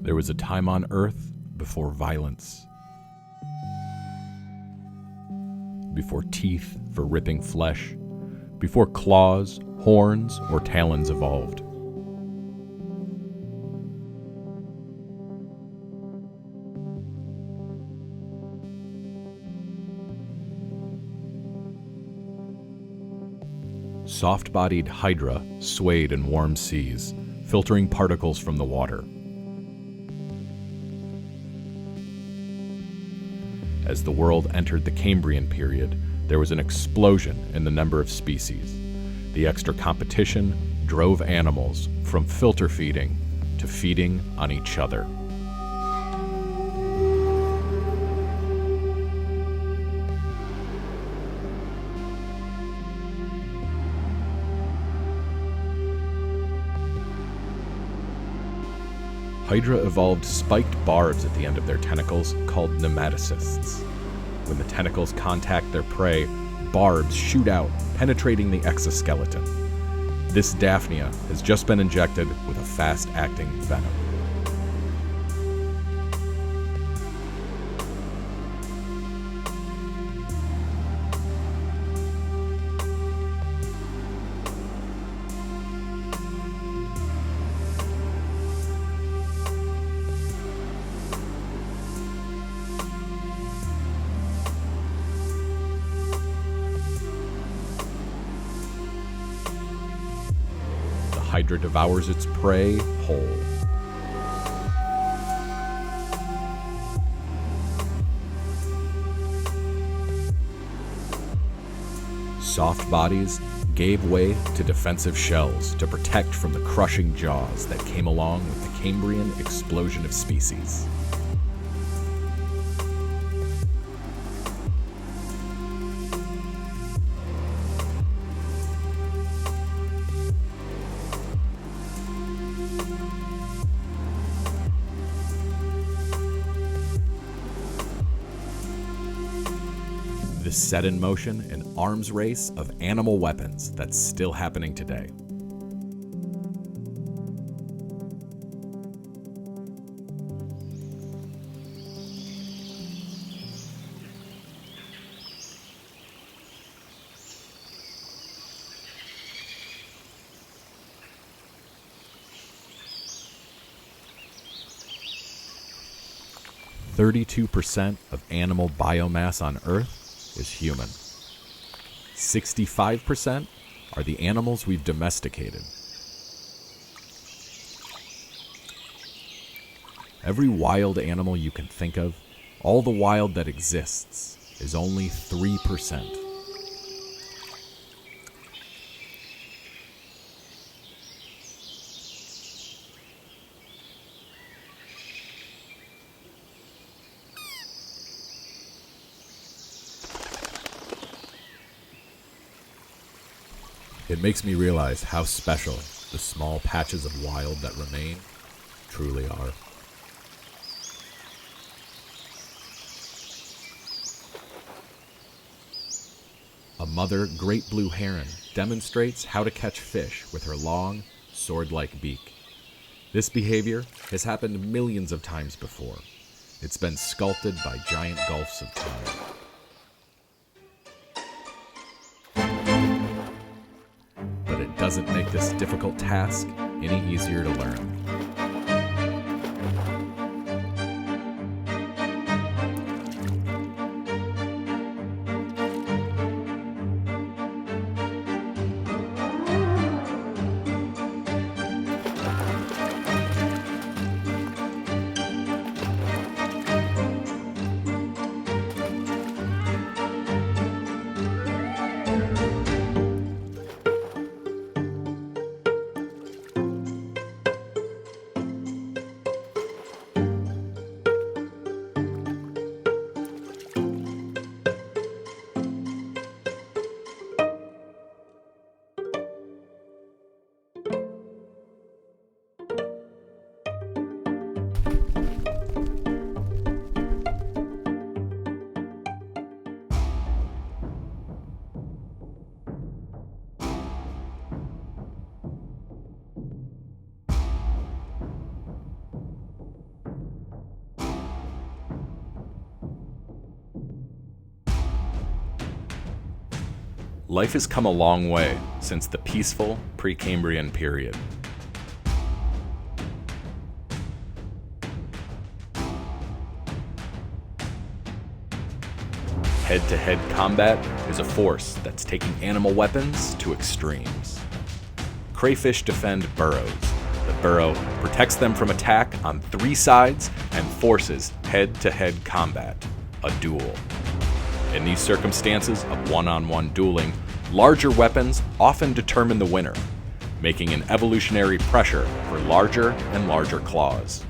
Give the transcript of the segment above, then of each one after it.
There was a time on Earth before violence, before teeth for ripping flesh, before claws, horns, or talons evolved. Soft-bodied hydra swayed in warm seas, filtering particles from the water. As the world entered the Cambrian period, there was an explosion in the number of species. The extra competition drove animals from filter feeding to feeding on each other. Hydra evolved spiked barbs at the end of their tentacles called nematocysts. When the tentacles contact their prey, barbs shoot out, penetrating the exoskeleton. This Daphnia has just been injected with a fast-acting venom. Hydra devours its prey whole. Soft bodies gave way to defensive shells to protect from the crushing jaws that came along with the Cambrian explosion of species. This set in motion an arms race of animal weapons that's still happening today. %32% of animal biomass on Earth is human. 65% are the animals we've domesticated. Every wild animal you can think of, all the wild that exists, is only 3%. It makes me realize how special the small patches of wild that remain truly are. A mother great blue heron demonstrates how to catch fish with her long, sword-like beak. This behavior has happened millions of times before. It's been sculpted by giant gulfs of time. It doesn't make this difficult task any easier to learn. life has come a long way since the peaceful Precambrian period. Head-to-head combat is a force that's taking animal weapons to extremes. Crayfish defend burrows. The burrow protects them from attack on 3 sides and forces head-to-head combat, a duel. In these circumstances of one-on-one dueling, larger weapons often determine the winner, making an evolutionary pressure for larger and larger claws.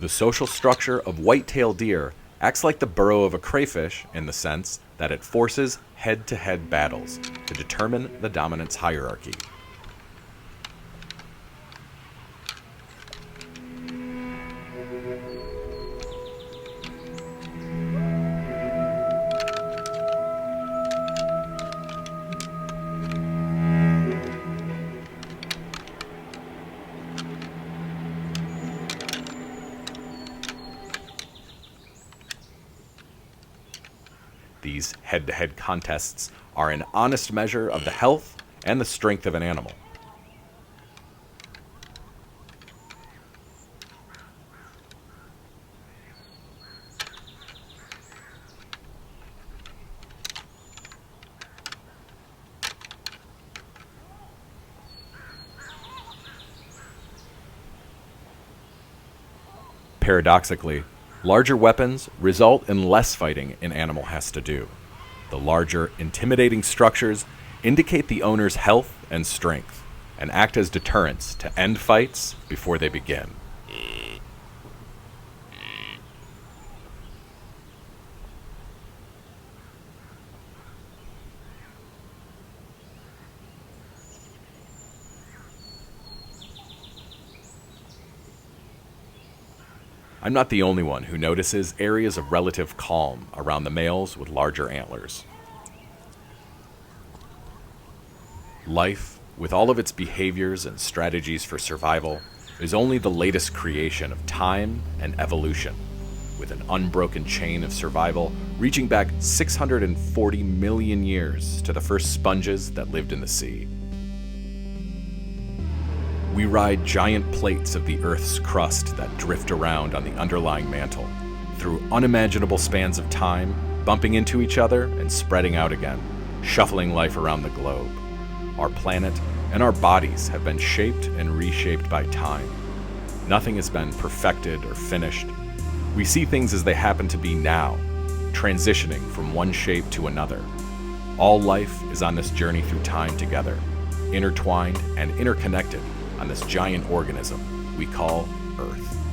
The social structure of white-tailed deer acts like the burrow of a crayfish in the sense that it forces head-to-head battles to determine the dominance hierarchy. These head-to-head contests are an honest measure of the health and the strength of an animal. Paradoxically, larger weapons result in less fighting an animal has to do. The larger, intimidating structures indicate the owner's health and strength and act as deterrents to end fights before they begin. I'm not the only one who notices areas of relative calm around the males with larger antlers. Life, with all of its behaviors and strategies for survival, is only the latest creation of time and evolution, with an unbroken chain of survival reaching back 640 million years to the first sponges that lived in the sea. We ride giant plates of the Earth's crust that drift around on the underlying mantle, through unimaginable spans of time, bumping into each other and spreading out again, shuffling life around the globe. Our planet and our bodies have been shaped and reshaped by time. Nothing has been perfected or finished. We see things as they happen to be now, transitioning from one shape to another. All life is on this journey through time together, intertwined and interconnected on this giant organism we call Earth.